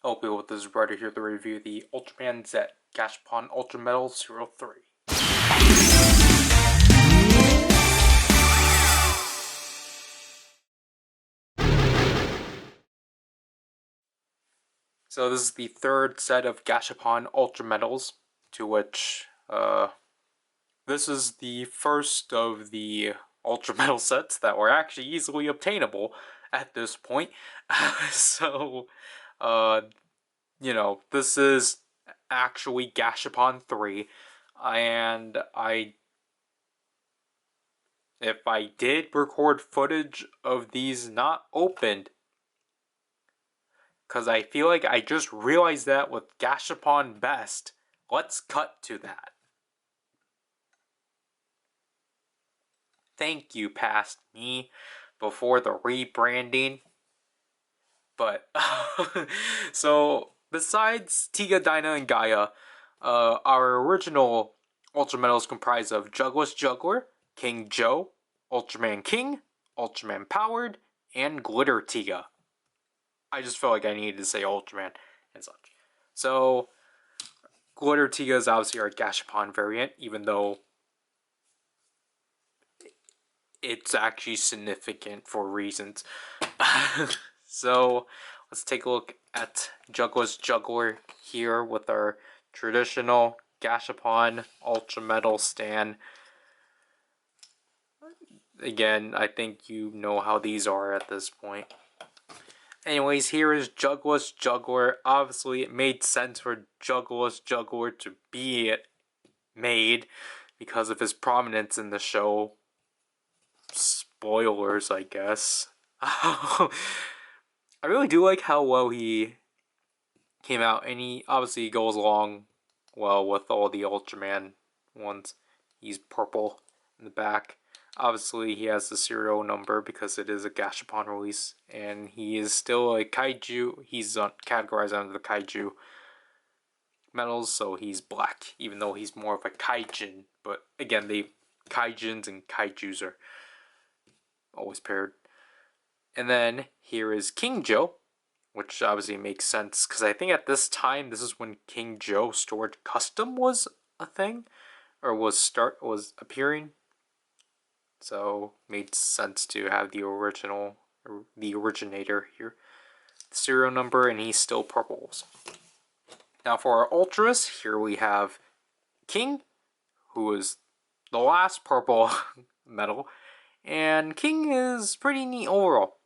Hello people, this is Ryder here to review the Ultraman Z Gashapon Ultra Metal 03. So this is the third set of Gashapon Ultra Metals, to which, this is the first of the Ultra Metal sets that were actually easily obtainable at this point. So, this is actually Gashapon 3, and if I did record footage of these not opened, because I feel like I just realized that with Gashapon Best, let's cut to that. Thank you, past me, before the rebranding. But, so, besides Tiga, Dyna, and Gaia, our original Ultra Metals comprise of Jugless Juggler, King Joe, Ultraman King, Ultraman Powered, and Glitter Tiga. I just felt like I needed to say Ultraman and such. So, Glitter Tiga is obviously our Gashapon variant, even though it's actually significant for reasons. So, let's take a look at Jugless Juggler here with our traditional Gashapon Ultra Metal stand. Again, I think you know how these are at this point. Anyways, here is Jugless Juggler. Obviously, it made sense for Jugless Juggler to be made because of his prominence in the show. Spoilers, I guess. I really do like how well he came out, and he obviously goes along well with all the Ultraman ones. He's purple in the back. Obviously, he has the serial number because it is a Gashapon release, and he is still a kaiju. He's categorized under the kaiju metals, so he's black, even though he's more of a kaijin. But again, kaijins and kaijus are always paired. And then here is King Joe, which obviously makes sense because I think at this time this is when King Joe Stored Custom was a thing, or was appearing. So made sense to have the originator here, the serial number, and he's still purple. Now for our ultras, here we have King, who is the last purple metal, and King is pretty neat overall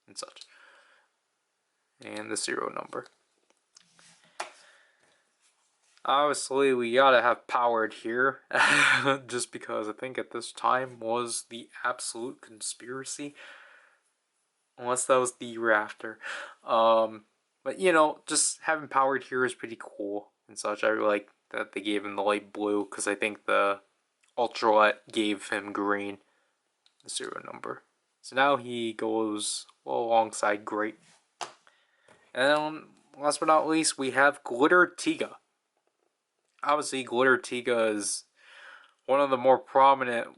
and such. And the serial number. Obviously, we gotta have Powered here, just because I think at this time was the absolute conspiracy. Unless that was the year after. But just having Powered here is pretty cool and such. I really like that they gave him the light blue, because I think the Ultralight gave him green, the serial number. So now he goes well alongside Great. And then, last but not least, we have Glitter Tiga. Obviously, Glitter Tiga is one of the more prominent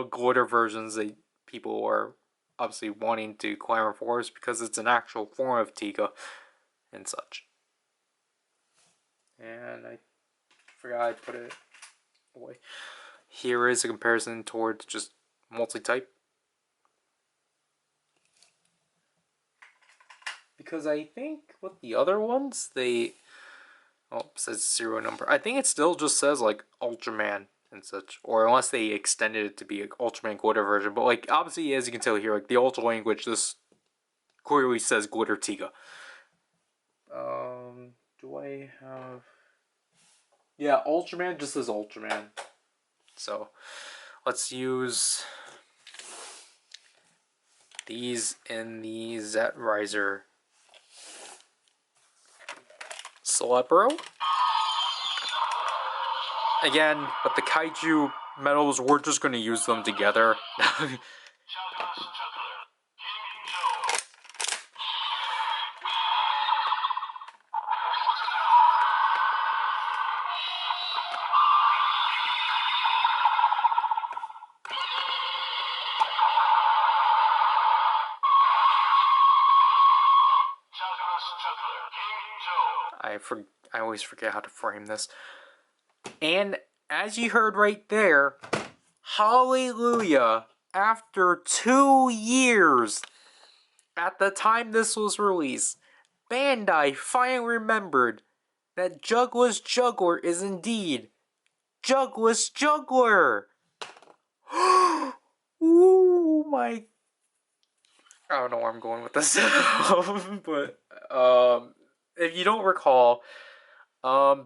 glitter versions that people are obviously wanting to clamor for, is because it's an actual form of Tiga and such. And I forgot I put it away. Here is a comparison towards just multi-type. Because I think with the other ones, it says serial number. I think it still just says like Ultraman and such, or unless they extended it to be an Ultraman glitter version. But like obviously, as you can tell here, like the Ultra language, this clearly says Glitter Tiga. Do I have? Yeah, Ultraman just says Ultraman. So let's use these in the Z-Riser Celebro. Again, with the kaiju metals, we're just going to use them together. I always forget how to frame this. And as you heard right there, hallelujah, after 2 years, at the time this was released, Bandai finally remembered that Juggler's Juggler is indeed Juggler's Juggler! Ooh, my... I don't know where I'm going with this. But, if you don't recall,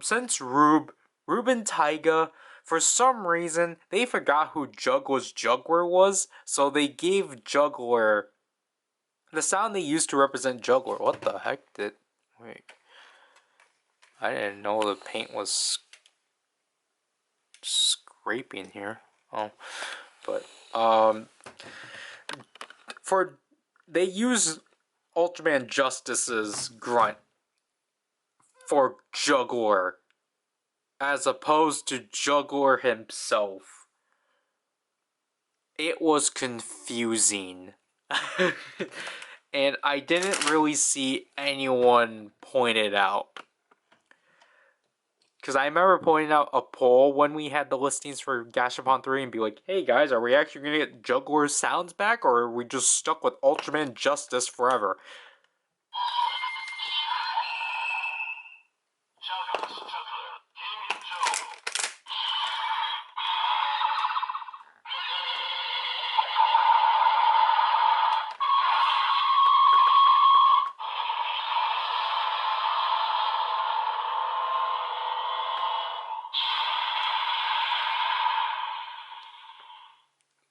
since Ruben Taiga, for some reason, they forgot who Juggler's Juggler was, so they gave Juggler the sound they used to represent Juggler. What the heck did... Wait. I didn't know the paint was scraping here. Oh. But, they use Ultraman Justice's grunt for Juggler, as opposed to Juggler himself. It was confusing. And I didn't really see anyone point it out. Because I remember pointing out a poll when we had the listings for Gashapon 3 and be like, hey guys, are we actually going to get Juggler's sounds back, or are we just stuck with Ultraman Justice forever?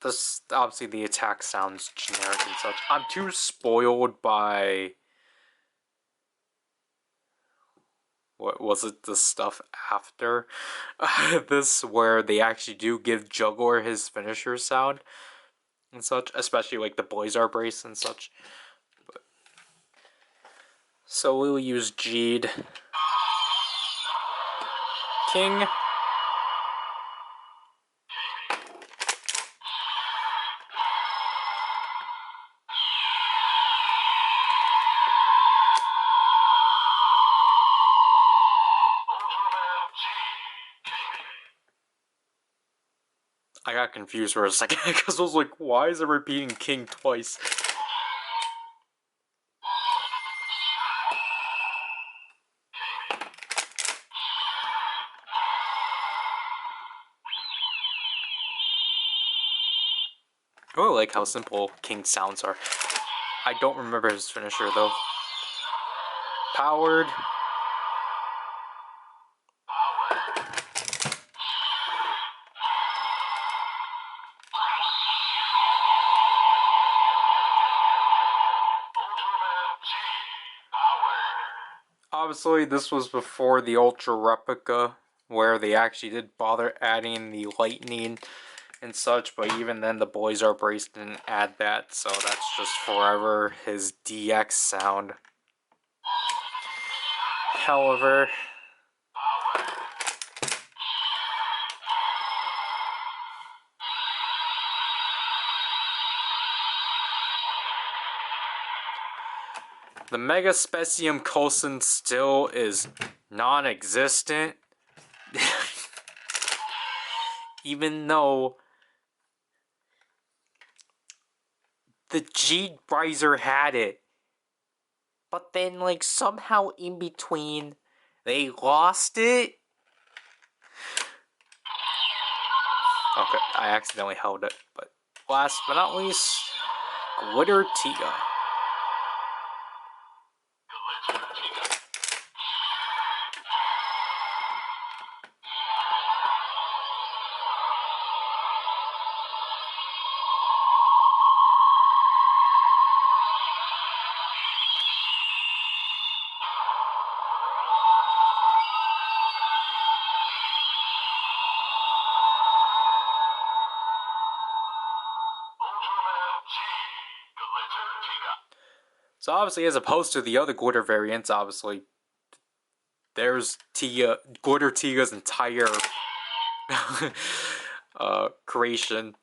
This, obviously the attack sounds generic and such. I'm too spoiled by... What was it, the stuff after this, where they actually do give Juggler his finisher sound and such, especially like the Blazar brace and such. But... So we'll use Jeed. King. I got confused for a second because I was like, why is it repeating King twice? I really like how simple King's sounds are. I don't remember his finisher though. Powered. Obviously, this was before the Ultra Replica, where they actually did bother adding the lightning and such, but even then the Blazar brace didn't add that, so that's just forever his DX sound. However, the Mega Specium Coulson still is non-existent. Even though the G Riser had it. But then, like, somehow in between, they lost it. Okay, I accidentally held it. But last but not least, Glitter Tiga. So obviously, as opposed to the other glitter variants, obviously, there's Glitter Tiga's entire creation.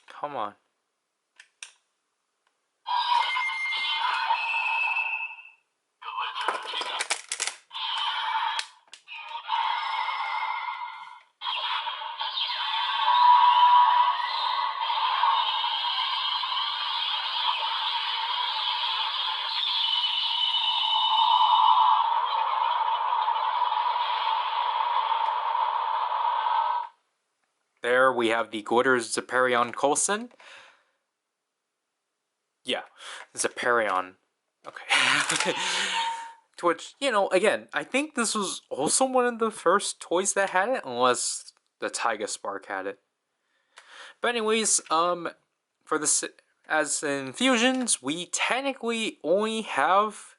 Come on. there we have the Glitter Zeparion Coulson. Yeah, Zeparion. Okay. To which, you know, again, I think this was also one of the first toys that had it, unless the Taiga Spark had it. But anyways, for this, as in fusions, we technically only have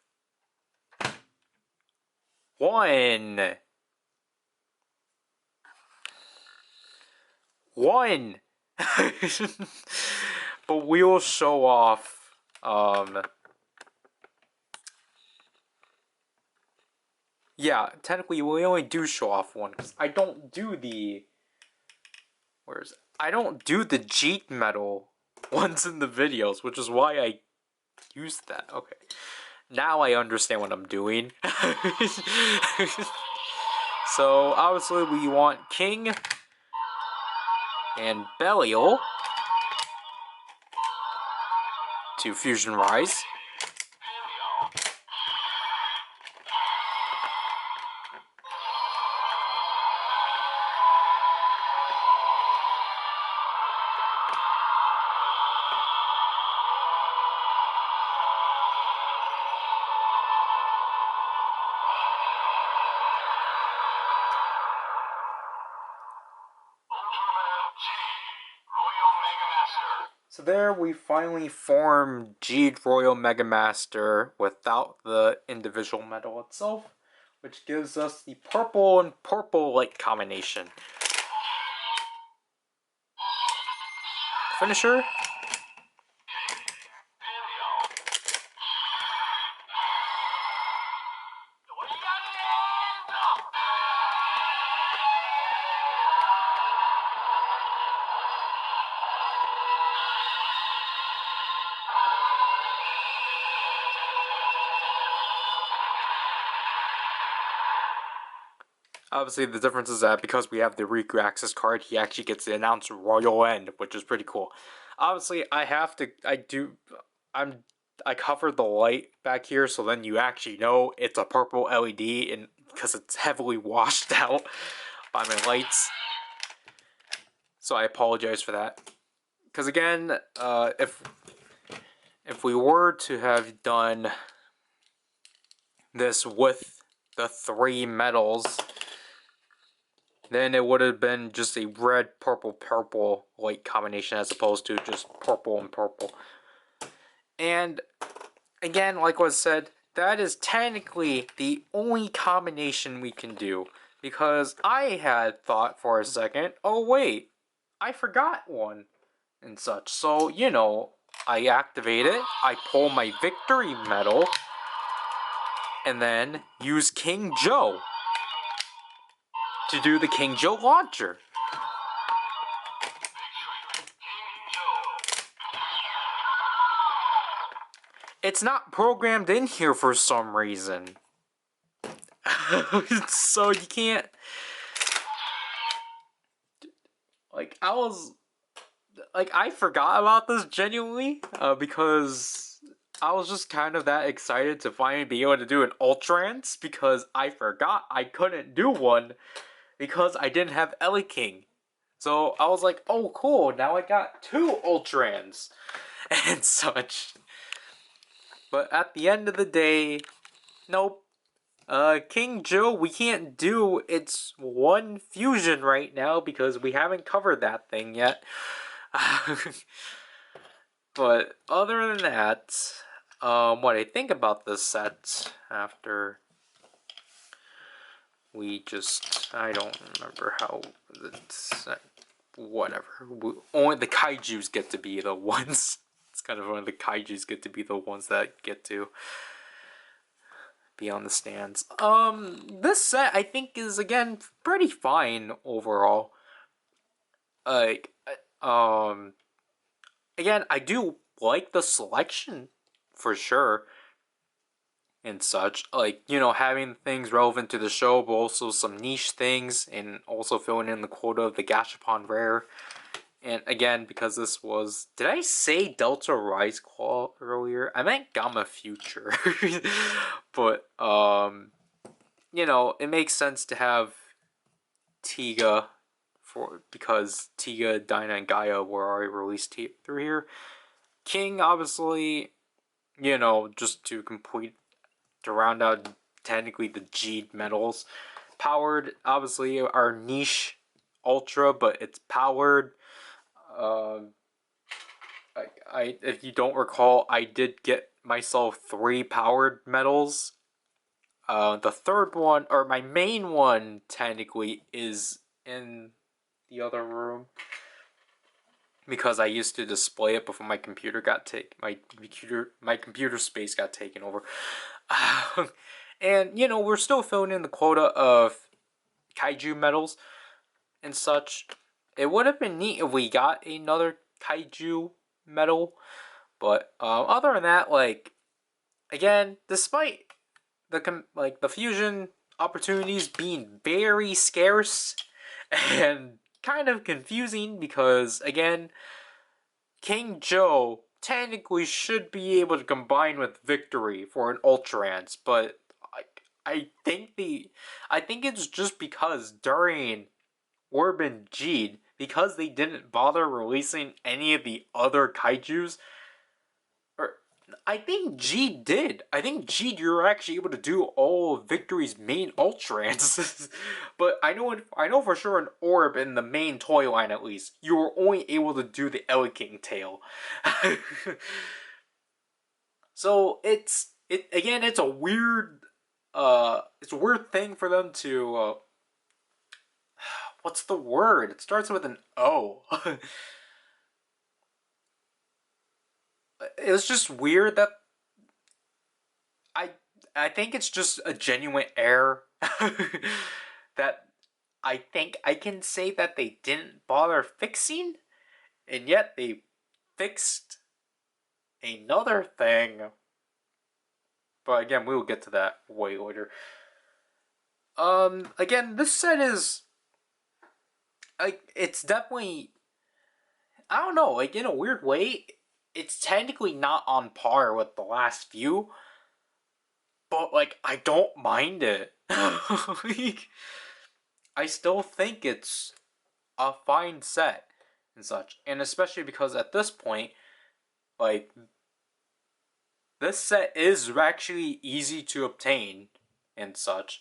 one. One! But we will show off, yeah, technically we only do show off one, because I don't do the, I don't do the Jeet metal ones in the videos, which is why I used that. Okay. Now I understand what I'm doing. So, obviously we want King and Belial to Fusion Rise. So there we finally form G Royal Mega Master without the individual medal itself, which gives us the purple and purple light combination. Finisher. Obviously, the difference is that because we have the Riku Access card, he actually gets to announce Royal End, which is pretty cool. Obviously, I cover the light back here, so then you actually know it's a purple LED, and because it's heavily washed out by my lights. So I apologize for that. Because again, if we were to have done this with the 3 medals, then it would have been just a red, purple, purple light combination as opposed to just purple and purple. And again, like was said, that is technically the only combination we can do. Because I had thought for a second, oh wait, I forgot one and such. So, you know, I activate it, I pull my victory medal, and then use King Joe to do the King Joe launcher. It's not programmed in here for some reason. So you can't... Like, I forgot about this genuinely, because I was just kind of that excited to finally be able to do an Ultrans, because I forgot I couldn't do one, because I didn't have Ellie King. So I was like, oh cool, now I got 2 Ultrans, and such. But at the end of the day, nope. King Joe, we can't do its one fusion right now because we haven't covered that thing yet. But other than that, what I think about this set after we just, I don't remember how the set, whatever. Only the kaijus get to be the ones. It's kind of when the kaijus get to be the ones that get to be on the stands. This set I think is again pretty fine overall. Like, again, I do like the selection for sure and such. Like, you know, having things relevant to the show, but also some niche things, and also filling in the quota of the Gashapon Rare. And again, because this was... Did I say Delta Rise Claw earlier? I meant Gamma Future. But, you know, it makes sense to have Tiga because Tiga, Dinah, and Gaia were already released through here. King, obviously, just to round out technically the G medals. Powered, obviously, our niche Ultra, but it's powered. If you don't recall, I did get myself 3 powered medals. The third one, or my main one, technically, is in the other room because I used to display it before my computer got taken. My computer space got taken over, and we're still filling in the quota of kaiju medals and such. It would have been neat if we got another kaiju medal, but other than that, again, despite the fusion opportunities being very scarce and kind of confusing, because again, King Joe technically should be able to combine with Victory for an Ultrans, but I think it's just because during Urban G'd, because they didn't bother releasing any of the other kaijus, or I think G did. I think G, you're actually able to do all of Victory's main Ultrans. But I know for sure in Orb, in the main toy line at least, you were only able to do the King tail. So it's a weird thing for them to what's the word? It starts with an O. It's just weird that I think it's just a genuine error that I think I can say that they didn't bother fixing, and yet they fixed another thing. But again, we will get to that way later. Again, this set is it's definitely, I don't know, in a weird way, it's technically not on par with the last few, but I don't mind it. I still think it's a fine set and such, and especially because at this point, this set is actually easy to obtain and such.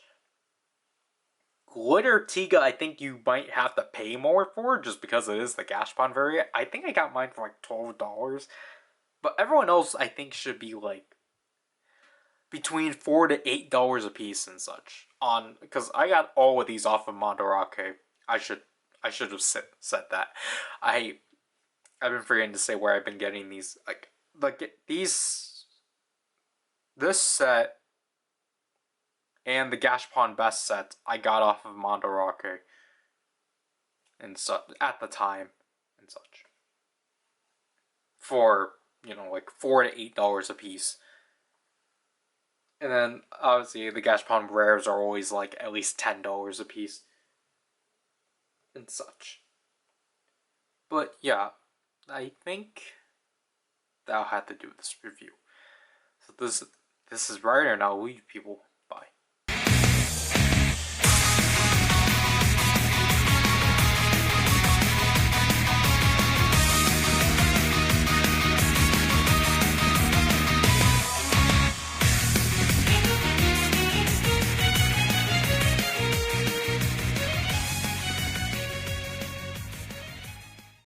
Glitter Tiga, I think you might have to pay more for just because it is the Gashpon variant. I think I got mine for $12. But everyone else, I think, should be between $4 to $8 a piece and such. Because I got all of these off of Mandarake. I should have said that. I've been forgetting to say where I've been getting these. This set and the Gashpon Best set I got off of Mandarake and such at the time and such. For $4 to $8 a piece. And then obviously the Gashpon rares are always at least $10 a piece and such. But yeah, I think that'll have to do with this review. So this is Ryder, and I'll leave people.